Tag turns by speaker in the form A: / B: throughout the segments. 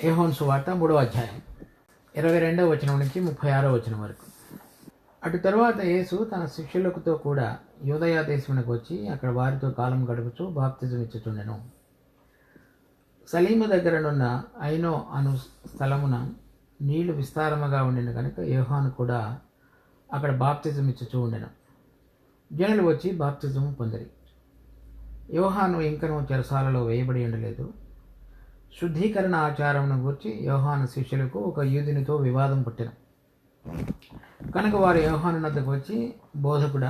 A: యోహాను సువార్త 3వ అధ్యాయం 22వ వచనం నుంచి 36వ వచనం వరకు. అటు తరువాత యేసు తన శిష్యులతో కూడా యూదయ దేశమునకు వచ్చి అక్కడ వారితో కాలం గడుపుచూ బాప్తిజం ఇచ్చుచుండెను. సలీము దగ్గరనున్న ఐనో అను స్థలమున నీళ్లు విస్తారముగా ఉండిన కనుక యోహాను కూడా అక్కడ బాప్తిజం ఇచ్చుచూ ఉండెను. జనులు వచ్చి బాప్తిజము పొందిరి. యోహాను ఇంకనూ చెరసాలలో వేయబడి ఉండలేదు. శుద్ధీకరణ ఆచారమును గూర్చి యోహాను శిష్యులకు ఒక యూదునితో వివాదం పుట్టెను. కనుక వారు యోహాను వద్దకు వచ్చి, బోధకుడా,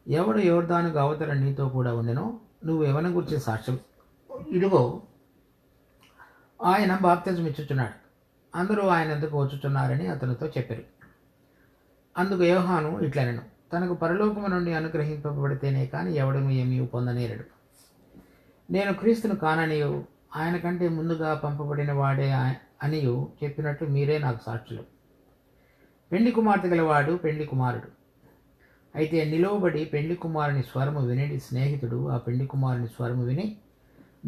A: ఎవడు యోర్దానుకు అవతల నీతో కూడా ఉండెనో నువ్వు ఎవరిని గురించి సాక్ష్యం ఇడుగో, ఆయన బాప్తిజం ఇచ్చుచున్నాడు, అందరూ ఆయన ఎందుకు వచ్చుచున్నారని అతనితో చెప్పారు. అందుకు యోహాను ఇట్లనెను, తనకు పరలోకము నుండి అనుగ్రహింపబడితేనే కానీ ఎవడను ఏమీ పొందనేరడు. నేను క్రీస్తును కాననియు ఆయన కంటే ముందుగా పంపబడిన వాడే అనియు చెప్పినట్లు మీరే నాకు సాక్షులు. పెండ్లి కుమార్తె గలవాడు పెండ్లి కుమారుడు. అయితే నిలువబడి పెండ్లి కుమారుని స్వరము విని స్నేహితుడు ఆ పెండ్లి కుమారుని స్వరము విని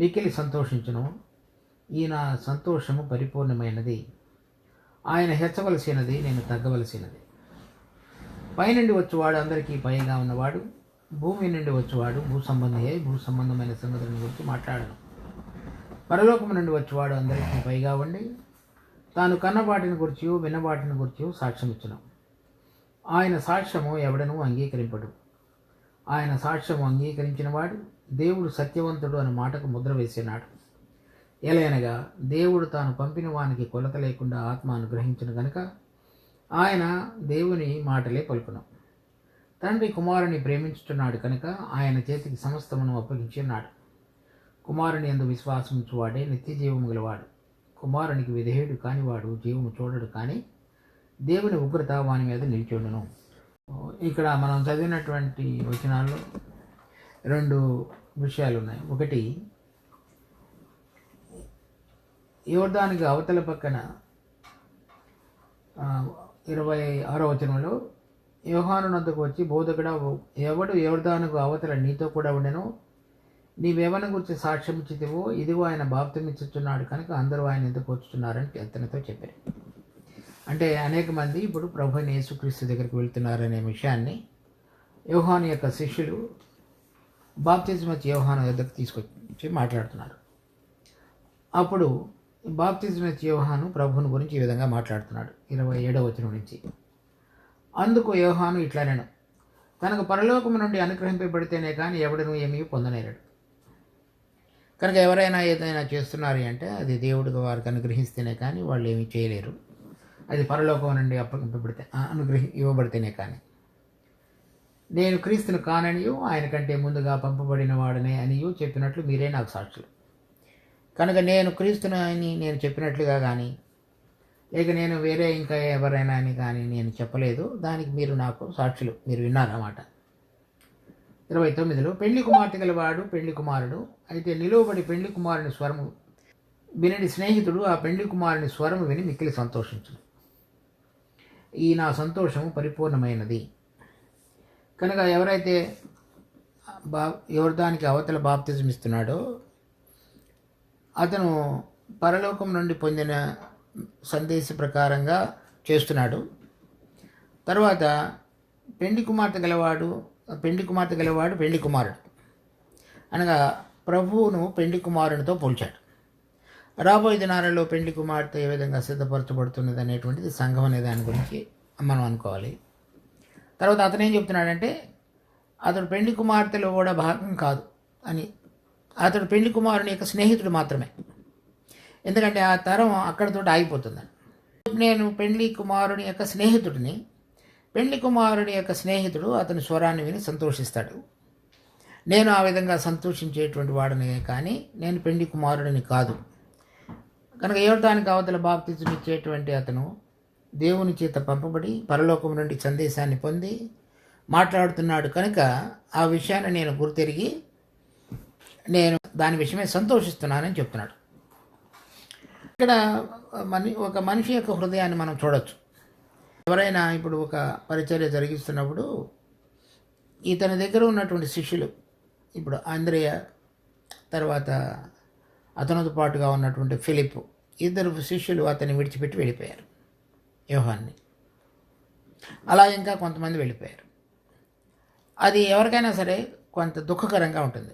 A: మిక్కిలి సంతోషించును. ఈయన సంతోషము పరిపూర్ణమైనది. ఆయన హెచ్చవలసినది, నేను తగ్గవలసినది. పైనుండి వచ్చేవాడు అందరికీ పైగా ఉన్నవాడు, భూమి నుండి వచ్చేవాడు భూ సంబంధమైన సంగతులను గురించి మాట్లాడను. పరలోకము నుండి వచ్చేవాడు అందరికీ పైగా ఉండి తాను కన్నవాటిని గురించి విన్నవాటిని గురించి సాక్ష్యం ఇచ్చును. ఆయన సాక్ష్యము ఎవడనూ అంగీకరింపడు. ఆయన సాక్ష్యము అంగీకరించిన వాడు దేవుడు సత్యవంతుడు అనే మాటకు ముద్ర వేసినాడు. ఎలయనగా దేవుడు తాను పంపిన వానికి కొలత లేకుండా ఆత్మ అనుగ్రహించును గనుక ఆయన దేవుని మాటలే పలుకును. తండ్రి కుమారుని ప్రేమించుతున్నాడు కనుక ఆయన చేతికి సమస్తమును అప్పగించున్నాడు. కుమారుని యందు విశ్వాసముంచువాడే నిత్య జీవము గలవాడు. కుమారునికి విధేయుడు కానివాడు జీవము చూడడు, కానీ దేవుని ఉగ్రత వాని మీద నిలిచుండును. ఇక్కడ మనం చదివినటువంటి వచనాల్లో 2 విషయాలు ఉన్నాయి. ఒకటి, యోర్దానుకు అవతల పక్కన 26వ వచనంలో యోహాను వద్దకు వచ్చి, బోధకుడా, ఎవడు యోర్దానుకు అవతల నీతో కూడా ఉండెనో నీవెవరిని గురించి సాక్ష్యం ఇచ్చితివో ఇదిగో ఆయన బాప్తిజం ఇచ్చుచున్నాడు కనుక అందరూ ఆయన ఎందుకు వచ్చుతున్నారని అతనితో చెప్పారు. అంటే అనేక మంది ఇప్పుడు ప్రభు అయిన యేసుక్రీస్తు దగ్గరికి వెళ్తున్నారనే విషయాన్ని యోహాను యొక్క శిష్యులు బాప్తిజం ఇచ్చి యోహాను దగ్గరకు తీసుకొచ్చి మాట్లాడుతున్నారు. అప్పుడు బాప్తిజం ఇచ్చి యోహాను ప్రభువుని గురించి ఈ విధంగా మాట్లాడుతున్నాడు 27వ వచనం నుంచి. అందుకు యోహాను ఇట్లనెను, తనకు పరలోకము నుండి అనుగ్రహింపబడితేనే కానీ ఎవడను ఏమీ పొందనేరడు. కనుక ఎవరైనా ఏదైనా చేస్తున్నారు అంటే అది దేవుడికి వారికి అనుగ్రహిస్తేనే కానీ వాళ్ళు ఏమీ చేయలేరు. అది పరలోకం నుండి అప్పగింపబడితే ఇవ్వబడితేనే కానీ. నేను క్రీస్తును కాననియు ఆయన కంటే ముందుగా పంపబడిన వాడనే అనియు చెప్పినట్లు మీరే నాకు సాక్షులు. కనుక నేను క్రీస్తును అని నేను చెప్పినట్లుగా కానీ లేక నేను వేరే ఇంకా ఎవరైనా అని కానీ నేను చెప్పలేదు. దానికి మీరు నాకు సాక్షులు, మీరు విన్నారన్నమాట. 29లో పెండ్లి కుమార్తె గలవాడు పెండ్లి కుమారుడు. అయితే నిలువబడి పెండ్లి కుమారుని స్వరము వినడి స్నేహితుడు ఆ పెండ్లి కుమారుని స్వరము విని మిక్కిలి సంతోషించును. ఈ నా సంతోషము పరిపూర్ణమైనది. కనుక ఎవరైతే యోర్దానికి అవతల బాప్తిజం ఇస్తున్నాడో అతను పరలోకం నుండి పొందిన సందేశ ప్రకారంగా చేస్తున్నాడు. తర్వాత పెండ్లి కుమార్తె గలవాడు పెండ్లి కుమారుడు అనగా ప్రభువును పెండ్లి కుమారునితో పోల్చాడు. రాబోయే దినాలలో పెండ్లి కుమార్తె ఏ విధంగా సిద్ధపరచబడుతున్నది అనేటువంటిది సంఘం అనే దాని గురించి మనం అనుకోవాలి. తర్వాత అతను ఏం చెప్తున్నాడంటే అతడు పెండ్లి కుమార్తెలో కూడా భాగం కాదు అని. అతడు పెండ్లి కుమారుని యొక్క స్నేహితుడు మాత్రమే. ఎందుకంటే ఆ తరం అక్కడితో ఆగిపోతుందని. నేను పెండ్లి కుమారుని యొక్క స్నేహితుడిని. పెండ్లి కుమారుని యొక్క స్నేహితుడు అతని స్వరాన్ని విని సంతోషిస్తాడు. నేను ఆ విధంగా సంతోషించేటువంటి వాడిని, కానీ నేను పెండ్లి కుమారుడిని కాదు. కనుక యోర్దానుకు అవతల బాప్తిజం ఇచ్చేటువంటి అతను దేవుని చేత పంపబడి పరలోకం నుండి సందేశాన్ని పొంది మాట్లాడుతున్నాడు. కనుక ఆ విషయాన్ని నేను గుర్తెరిగి నేను దాని విషయమే సంతోషిస్తున్నానని చెప్తున్నాడు. ఇక్కడ ఒక మనిషి యొక్క హృదయాన్ని మనం చూడవచ్చు. ఎవరైనా ఇప్పుడు ఒక పరిచర్య జరిగిస్తున్నప్పుడు ఇతని దగ్గర ఉన్నటువంటి శిష్యులు, ఇప్పుడు ఆంద్రేయ, తర్వాత అతనితో పాటుగా ఉన్నటువంటి ఫిలిప్, ఇద్దరు శిష్యులు అతన్ని విడిచిపెట్టి వెళ్ళిపోయారు, యోహాన్ని. అలా ఇంకా కొంతమంది వెళ్ళిపోయారు. అది ఎవరికైనా సరే కొంత దుఃఖకరంగా ఉంటుంది.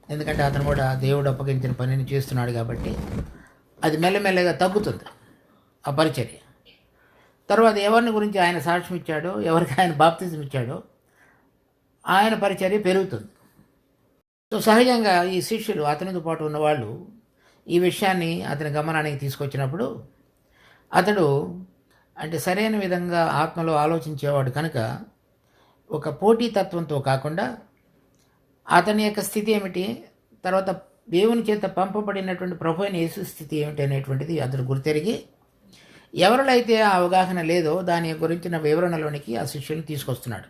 A: ఎందుకంటే అతను కూడా దేవుడు అప్పగించిన పనిని చేస్తున్నాడు కాబట్టి అది మెల్లమెల్లగా తగ్గుతుంది ఆ పరిచర్య. తర్వాత ఎవరిని గురించి ఆయన సాక్ష్యం ఇచ్చాడో, ఎవరికి ఆయన బాప్తిజం ఇచ్చాడో ఆయన పరిచర్య పెరుగుతుంది. సో సహజంగా ఈ శిష్యులు, అతనితో పాటు ఉన్నవాళ్ళు ఈ విషయాన్ని అతని గమనానికి తీసుకొచ్చినప్పుడు అతడు అంటే సరైన విధంగా ఆత్మలో ఆలోచించేవాడు కనుక ఒక పోటీతత్వంతో కాకుండా అతని యొక్క స్థితి ఏమిటి, తర్వాత దేవుని చేత పంపబడినటువంటి ప్రభు అయిన యేసు స్థితి ఏమిటి అనేటువంటిది అతడు గుర్తెరిగి ఎవరిలో అయితే ఆ అవగాహన లేదో దాని గురించిన వివరణలోనికి ఆ శిష్యుని తీసుకొస్తున్నాడు.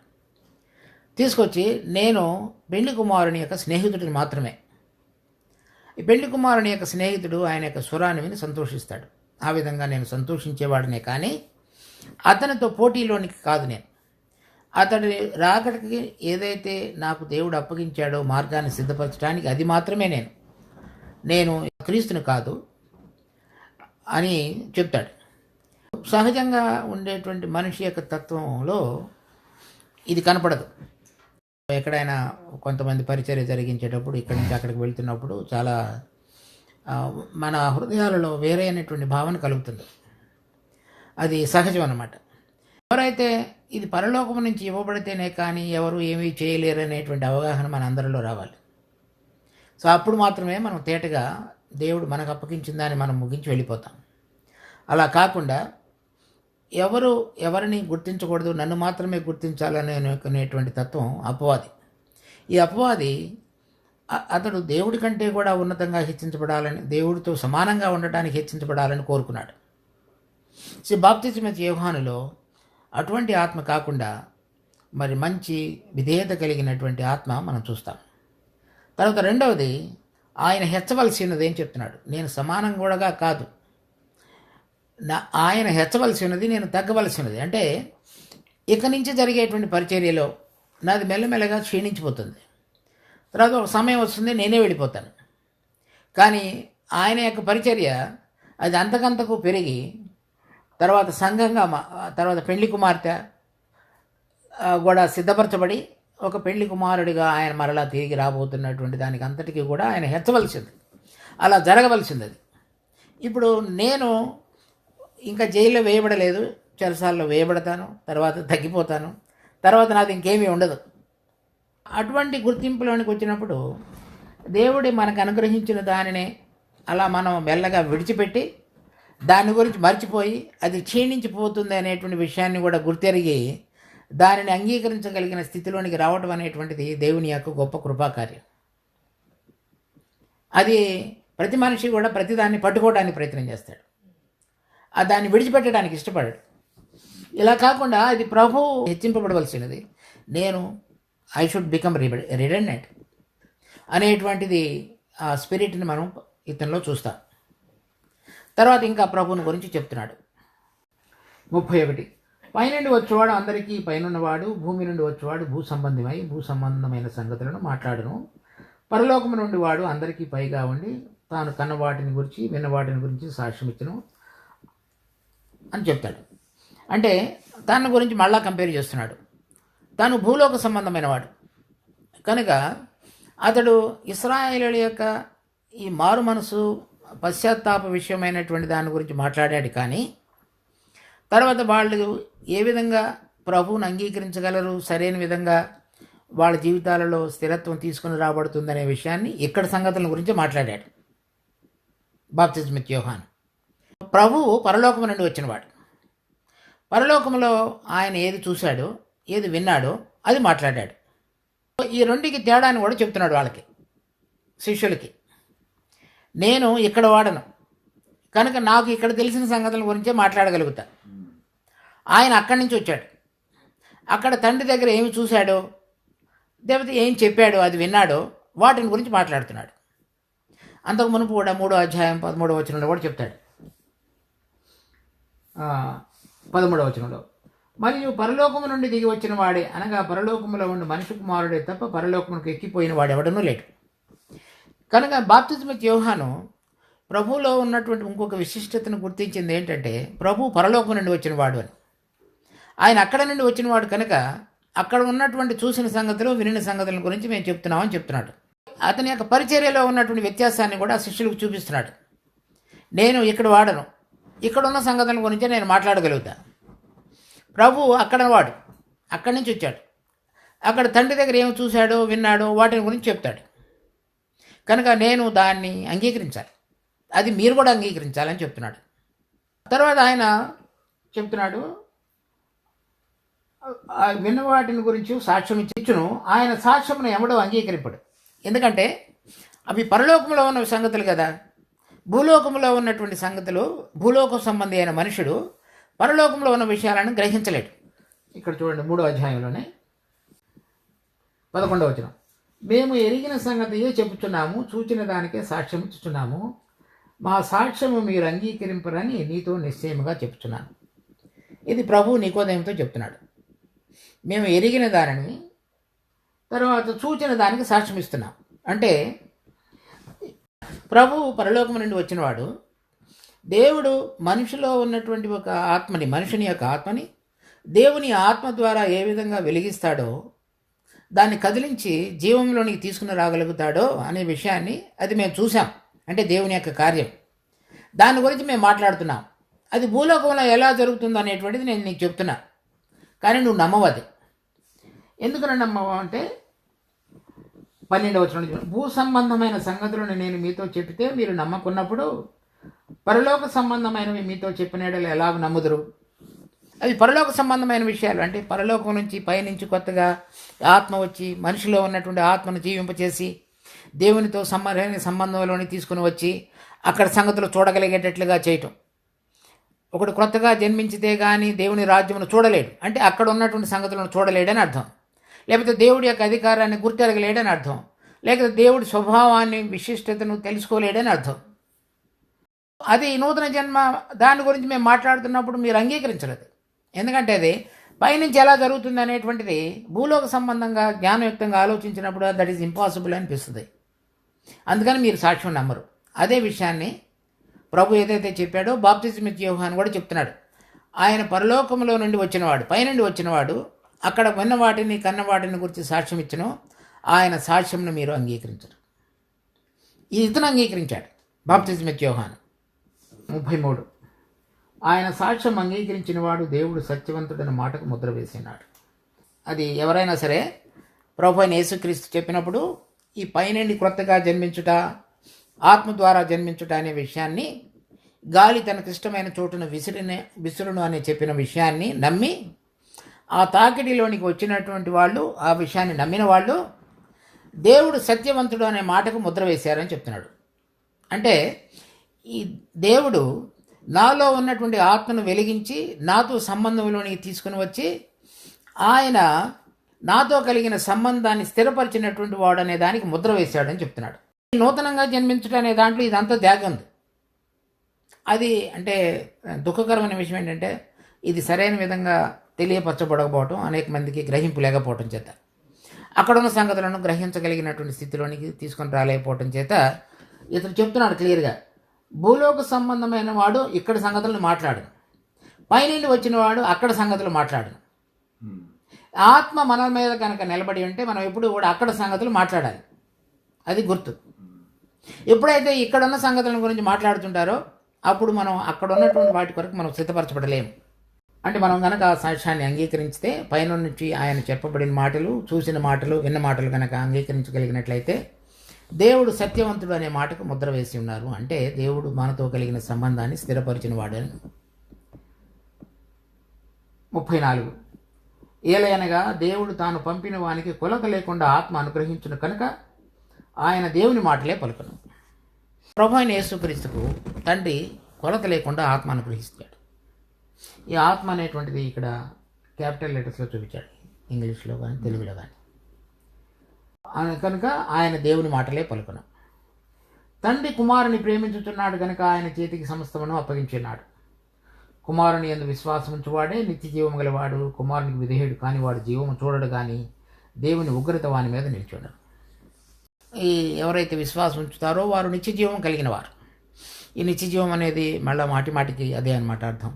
A: తీసుకొచ్చి నేను పెళ్లి కుమారుని యొక్క స్నేహితుడిని మాత్రమే. ఈ పెళ్లి కుమారుని యొక్క స్నేహితుడు ఆయన యొక్క స్వరాన్ని విని సంతోషిస్తాడు. ఆ విధంగా నేను సంతోషించేవాడినే కానీ అతనితో పోటీలోనికి కాదు. నేను అతడి రాకడికి ఏదైతే నాకు దేవుడు అప్పగించాడో మార్గాన్ని సిద్ధపరచడానికి అది మాత్రమే నేను క్రీస్తుని కాదు అని చెప్తాడు. సహజంగా ఉండేటువంటి మనిషి యొక్క తత్వంలో ఇది కనపడదు. ఎక్కడైనా కొంతమంది పరిచర్య జరిగించేటప్పుడు ఇక్కడి నుంచి అక్కడికి వెళ్తున్నప్పుడు చాలా మన హృదయాలలో వేరే అనేటువంటి భావన కలుగుతుంది. అది సహజం అన్నమాట. ఎవరైతే ఇది పరలోకం నుంచి ఇవ్వబడితేనే కానీ ఎవరు ఏమీ చేయలేరు అనేటువంటి అవగాహన మన అందరిలో రావాలి. సో అప్పుడు మాత్రమే మనం తేటగా దేవుడు మనకు అప్పగించిన దాన్ని మనం ముగించి వెళ్ళిపోతాం. అలా కాకుండా ఎవరిని గుర్తించకూడదు, నన్ను మాత్రమే గుర్తించాలనేటువంటి తత్వం అపవాది. ఈ అపవాది అతడు దేవుడి కంటే కూడా ఉన్నతంగా హెచ్చించబడాలని, దేవుడితో సమానంగా ఉండటానికి హెచ్చించబడాలని కోరుకున్నాడు. సో బాప్తిస్మ యోహానులో అటువంటి ఆత్మ కాకుండా మరి మంచి విధేయత కలిగినటువంటి ఆత్మ మనం చూస్తాం. తర్వాత రెండవది, ఆయన హెచ్చవలసి ఉన్నది ఏం చెప్తున్నాడు, నేను సమానం కూడా కాదు, ఆయన హెచ్చవలసి ఉన్నది, నేను తగ్గవలసి ఉన్నది. అంటే ఇక నుంచి జరిగేటువంటి పరిచర్యలో నాది మెల్లమెల్లగా క్షీణించిపోతుంది. తర్వాత ఒక సమయం వస్తుంది నేనే వెళ్ళిపోతాను. కానీ ఆయన యొక్క పరిచర్య అది అంతకంతకు పెరిగి తర్వాత సంఘంగా తర్వాత పెళ్లి కుమార్తె కూడా సిద్ధపరచబడి ఒక పెళ్లి కుమారుడిగా ఆయన మరలా తిరిగి రాబోతున్నటువంటి దానికి అంతటికీ కూడా ఆయన హెచ్చవలసింది, అలా జరగవలసింది. అది ఇప్పుడు నేను ఇంకా జైల్లో వేయబడలేదు, చెరసాల్లో వేయబడతాను, తర్వాత తగ్గిపోతాను, తర్వాత నాది ఇంకేమీ ఉండదు. అటువంటి గుర్తింపులోనికి వచ్చినప్పుడు దేవుడి మనకు అనుగ్రహించిన దానిని అలా మనం మెల్లగా విడిచిపెట్టి దాని గురించి మర్చిపోయి అది క్షీణించిపోతుంది అనేటువంటి విషయాన్ని కూడా గుర్తెరిగి దానిని అంగీకరించగలిగిన స్థితిలోనికి రావటం అనేటువంటిది దేవుని యొక్క గొప్ప కృపాకార్యం. అది ప్రతి మనిషి కూడా ప్రతిదాన్ని పట్టుకోవడానికి ప్రయత్నం చేస్తాడు, దాన్ని విడిచిపెట్టడానికి ఇష్టపడాడు. ఇలా కాకుండా అది ప్రభు హెచ్చింపబడవలసినది, నేను ఐ షుడ్ బికమ్ రిడెండెంట్ అనేటువంటిది ఆ స్పిరిట్ని మనం ఇతనిలో చూస్తాం. తర్వాత ఇంకా ప్రభుని గురించి చెప్తున్నాడు. 31 పైనుండి వచ్చేవాడు అందరికీ పైనున్నవాడు, భూమి నుండి వచ్చేవాడు భూ సంబంధమైన సంగతులను మాట్లాడును. పరలోకము నుండి వాడు అందరికీ పైగా ఉండి తాను కన్న వాటిని గురించి విన్న వాటిని గురించి సాక్ష్యం ఇచ్చును అని చెప్తాడు. అంటే తన గురించి మళ్ళా కంపేర్ చేస్తున్నాడు. తాను భూలోక సంబంధమైన వాడు కనుక అతడు ఇశ్రాయేలీయుల యొక్క ఈ మారు మనసు పశ్చాత్తాప విషయమైనటువంటి దాని గురించి మాట్లాడాడు. కానీ తర్వాత వాళ్ళు ఏ విధంగా ప్రభువును అంగీకరించగలరు, సరైన విధంగా వాళ్ళ జీవితాలలో స్థిరత్వం తీసుకుని రాబడుతుందనే విషయాన్ని ఇక్కడ సంగతుల గురించి మాట్లాడాడు బాప్తిస్మ యోహాను. ప్రభువు పరలోకము నుండి వచ్చినవాడు. పరలోకములో ఆయన ఏది చూశాడో ఏది విన్నాడో అది మాట్లాడాడు. ఈ రెండుకి తేడాని కూడా చెప్తున్నాడు వాళ్ళకి, శిష్యులకి. నేను ఇక్కడ వాడను కనుక నాకు ఇక్కడ తెలిసిన సంగతుల గురించే మాట్లాడగలుగుతా. ఆయన అక్కడి నుంచి వచ్చాడు, అక్కడ తండ్రి దగ్గర ఏమి చూశాడో లేకపోతే ఏం చెప్పాడో అది విన్నాడో వాటిని గురించి మాట్లాడుతున్నాడు. అంతకు మునుపు కూడా 3వ అధ్యాయం 13వ వచనంలో కూడా చెప్తాడు. 13వ వచనంలో, మరియు పరలోకము నుండి దిగి వచ్చిన వాడే, అనగా పరలోకములో ఉండి మనిషి కుమారుడే తప్ప పరలోకమునికి ఎక్కిపోయిన వాడు ఎవడనూ లేడు. కనుక బాప్తిస్మ యోహాను ప్రభువులో ఉన్నటువంటి ఇంకొక విశిష్టతను గుర్తించింది ఏంటంటే, ప్రభు పరలోకం నుండి వచ్చిన వాడు అని. ఆయన అక్కడ నుండి వచ్చినవాడు కనుక అక్కడ ఉన్నటువంటి చూసిన సంగతులు, వినిన సంగతుల గురించి మేము చెప్తున్నామని చెప్తున్నాడు. అతని యొక్క పరిచర్యలో ఉన్నటువంటి వ్యత్యాసాన్ని కూడా శిష్యులకు చూపిస్తున్నాడు. నేను ఇక్కడ వాడను, ఇక్కడున్న సంగతుల గురించే నేను మాట్లాడగలుగుతా. ప్రభు అక్కడ వాడు, అక్కడి నుంచి వచ్చాడు. అక్కడ తండ్రి దగ్గర ఏమి చూశాడో విన్నాడో వాటిని గురించి చెప్తాడు. కనుక నేను దాన్ని అంగీకరించాలి, అది మీరు కూడా అంగీకరించాలని చెప్తున్నాడు. తర్వాత ఆయన చెప్తున్నాడు, విన్న వాటిని గురించి సాక్ష్యం ఇచ్చును, ఆయన సాక్ష్యమును ఎవడో అంగీకరింపడు. ఎందుకంటే అవి పరలోకంలో ఉన్న సంగతులు కదా. భూలోకంలో ఉన్నటువంటి సంగతులు, భూలోక సంబంధి అయిన మనుషుడు పరలోకంలో ఉన్న విషయాలను గ్రహించలేడు. ఇక్కడ చూడండి 3వ అధ్యాయంలోనే 11వ వచనం, మేము ఎరిగిన సంగతియే చెబుతున్నాము, చూచిన దానికే సాక్ష్యం ఇచ్చుచున్నాము, మా సాక్ష్యము మీరు అంగీకరింపరని నీతో నిశ్చయముగా చెప్తున్నాను. ఇది ప్రభు నికోదేముతో చెప్తున్నాడు. మేము ఎరిగిన దానిని తర్వాత చూచిన దానికి సాక్ష్యం ఇస్తున్నాం. అంటే ప్రభు పరలోకం నుండి వచ్చినవాడు, దేవుడు మనిషిలో ఉన్నటువంటి ఒక ఆత్మని, మనుషుని యొక్క ఆత్మని దేవుని ఆత్మ ద్వారా ఏ విధంగా వెలిగిస్తాడో, దాన్ని కదిలించి జీవంలోనికి తీసుకుని రాగలుగుతాడో అనే విషయాన్ని అది మేము చూసాం. అంటే దేవుని యొక్క కార్యం, దాని గురించి మేము మాట్లాడుతున్నాం. అది భూలోకంలో ఎలా జరుగుతుందో అనేటువంటిది నేను నీకు చెప్తున్నా, కానీ నువ్వు నమ్మవది. ఎందుకని నమ్మవు అంటే 12వ వచనం, భూ సంబంధమైన సంగతులను నేను మీతో చెప్తే మీరు నమ్మకున్నప్పుడు పరలోక సంబంధమైనవి మీతో చెప్పినట్లు ఎలాగ నమ్ముదురు? అవి పరలోక సంబంధమైన విషయాలు. అంటే పరలోకం నుంచి పైనుంచి కొత్తగా ఆత్మ వచ్చి మనిషిలో ఉన్నటువంటి ఆత్మను జీవింపచేసి దేవునితో సంబంధంలోని తీసుకుని వచ్చి అక్కడ సంగతులు చూడగలిగేటట్లుగా చేయటం. ఒకడు కొత్తగా జన్మించితే కానీ దేవుని రాజ్యమును చూడలేడు, అంటే అక్కడ ఉన్నటువంటి సంగతులను చూడలేడని అర్థం. లేకపోతే దేవుడి యొక్క అధికారాన్ని గుర్తెరగలేడని అర్థం. లేకపోతే దేవుడి స్వభావాన్ని, విశిష్టతను తెలుసుకోలేడని అర్థం. అది నూతన జన్మ, దాని గురించి మేము మాట్లాడుతున్నప్పుడు మీరు అంగీకరించలేదు. ఎందుకంటే అది పైనుంచి ఎలా జరుగుతుంది అనేటువంటిది భూలోక సంబంధంగా జ్ఞానయుక్తంగా ఆలోచించినప్పుడు దట్ ఈజ్ ఇంపాసిబుల్ అనిపిస్తుంది. అందుకని మీరు సాక్ష్యం నమ్మరు. అదే విషయాన్ని ప్రభు ఏదైతే చెప్పాడో బాప్తిజం ఇచ్చే యోహాను కూడా చెప్తున్నాడు. ఆయన పరలోకంలో నుండి వచ్చినవాడు, పైనుండి వచ్చినవాడు, అక్కడ విన్న వాటిని కన్న వాటిని గురించి సాక్ష్యం ఇచ్చను, ఆయన సాక్ష్యంను మీరు అంగీకరించరు. ఇతను అంగీకరించాడు బాప్తిజం ఇచ్చే యోహాను. 33, ఆయన సాక్ష్యం అంగీకరించిన వాడు దేవుడు సత్యవంతుడని మాటకు ముద్ర వేసినాడు. అది ఎవరైనా సరే ప్రభు అయిన యేసుక్రీస్తు చెప్పినప్పుడు ఈ పైనుండి క్రొత్తగా జన్మించుట, ఆత్మ ద్వారా జన్మించుట అనే విషయాన్ని, గాలి తనకు ఇష్టమైన చోటును విసురును అని చెప్పిన విషయాన్ని నమ్మి ఆ తాకిడిలోనికి వచ్చినటువంటి వాళ్ళు, ఆ విషయాన్ని నమ్మిన వాళ్ళు దేవుడు సత్యవంతుడు అనే మాటకు ముద్ర వేశారని చెప్తున్నాడు. అంటే ఈ దేవుడు నాలో ఉన్నటువంటి ఆత్మను వెలిగించి నాతో సంబంధంలోనికి తీసుకుని వచ్చి ఆయన నాతో కలిగిన సంబంధాన్ని స్థిరపరిచినటువంటి వాడు అనే దానికి ముద్ర వేశాడని చెప్తున్నాడు. నూతనంగా జన్మించడం అనే దాంట్లో ఇదంతా త్యాగం ఉంది. అది అంటే దుఃఖకరమైన విషయం ఏంటంటే ఇది సరైన విధంగా తెలియపరచబడకపోవటం, అనేక మందికి గ్రహింపు లేకపోవటం చేత, అక్కడున్న సంగతులను గ్రహించగలిగినటువంటి స్థితిలోనికి తీసుకొని రాలేకపోవటం చేత ఇతను చెప్తున్నాడు క్లియర్గా, భూలోక సంబంధమైన వాడు ఇక్కడ సంగతులను మాట్లాడను, పైనుండి వచ్చిన వాడు అక్కడ సంగతులు మాట్లాడను. ఆత్మ మన మీద కనుక నిలబడి ఉంటే మనం ఎప్పుడు కూడా అక్కడ సంగతులు మాట్లాడాలి, అది గుర్తు. ఎప్పుడైతే ఇక్కడున్న సంగతుల గురించి మాట్లాడుతుంటారో అప్పుడు మనం అక్కడ ఉన్నటువంటి వాటి కొరకు మనం సిద్ధపరచబడలేము. అంటే మనం కనుక ఆ సాక్ష్యాన్ని అంగీకరించితే, పైన నుంచి ఆయన చెప్పబడిన మాటలు, చూసిన మాటలు, విన్న మాటలు కనుక అంగీకరించగలిగినట్లయితే దేవుడు సత్యవంతుడు అనే మాటకు ముద్ర వేసి ఉన్నారు. అంటే దేవుడు మనతో కలిగిన సంబంధాన్ని స్థిరపరిచిన వాడని. 34, ఏలయనగా దేవుడు తాను పంపిన వానికి కొలత లేకుండా ఆత్మ అనుగ్రహించును కనుక ఆయన దేవుని మాటలే పలుకును. ప్రభు అయిన యేసుక్రీస్తుకు తండ్రి కొలత లేకుండా ఆత్మ అనుగ్రహిస్తాడు. ఈ ఆత్మ అనేటువంటిది ఇక్కడ క్యాపిటల్ లెటర్స్లో చూపించాడు, ఇంగ్లీష్లో కానీ తెలుగులో కానీ. కనుక ఆయన దేవుని మాటలే పలుకును. తండ్రి కుమారుని ప్రేమించుచున్నాడు కనుక ఆయన చేతికి సమస్తమును అప్పగించున్నాడు. కుమారుని యందు విశ్వాసం ఉంచువాడే నిత్య జీవము గలవాడు. కుమారునికి విధేయుడు కాని వాడు జీవము చూడడు కానీ దేవుని ఉగ్రత వాని మీద నిలిచుండడు. ఎవరైతే విశ్వాసం ఉంచుతారో వారు నిత్య జీవం కలిగిన వారు. ఈ నిత్య జీవం అనేది మళ్ళీ మాటి మాటికి అదే అన్నమాట అర్థం.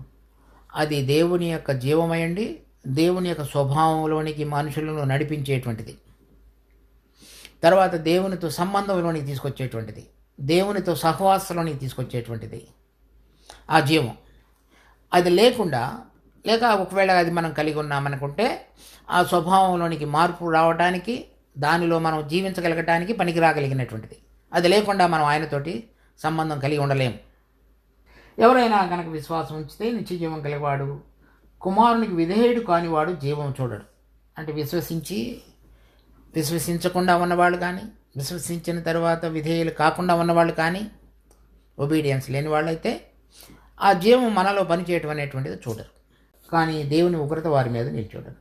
A: అది దేవుని యొక్క జీవమయండి, దేవుని యొక్క స్వభావంలోనికి మనుషులను నడిపించేటువంటిది. తర్వాత దేవునితో సంబంధంలోనికి తీసుకొచ్చేటువంటిది, దేవునితో సహవాసంలోనికి తీసుకొచ్చేటువంటిది ఆ జీవం. అది లేకుండా, లేక ఒకవేళ అది మనం కలిగి ఉన్నామనుకుంటే ఆ స్వభావంలోనికి మార్పు రావడానికి, దానిలో మనం జీవించగలగటానికి పనికి రాగలిగినటువంటిది. అది లేకుండా మనం ఆయనతోటి సంబంధం కలిగి ఉండలేము. ఎవరైనా కనుక విశ్వాసం ఉంచితే నిత్య జీవం కలిగివాడు, కుమారునికి విధేయుడు కానివాడు జీవం చూడడు. అంటే విశ్వసించకుండా ఉన్నవాళ్ళు కానీ, విశ్వసించిన తర్వాత విధేయులు కాకుండా ఉన్నవాళ్ళు కానీ, ఒబీడియన్స్ లేని వాళ్ళైతే ఆ జీవం మనలో పనిచేయటం అనేటువంటిది చూడరు. కానీ దేవుని ఉగ్రత వారి మీద నిల్చోడరు.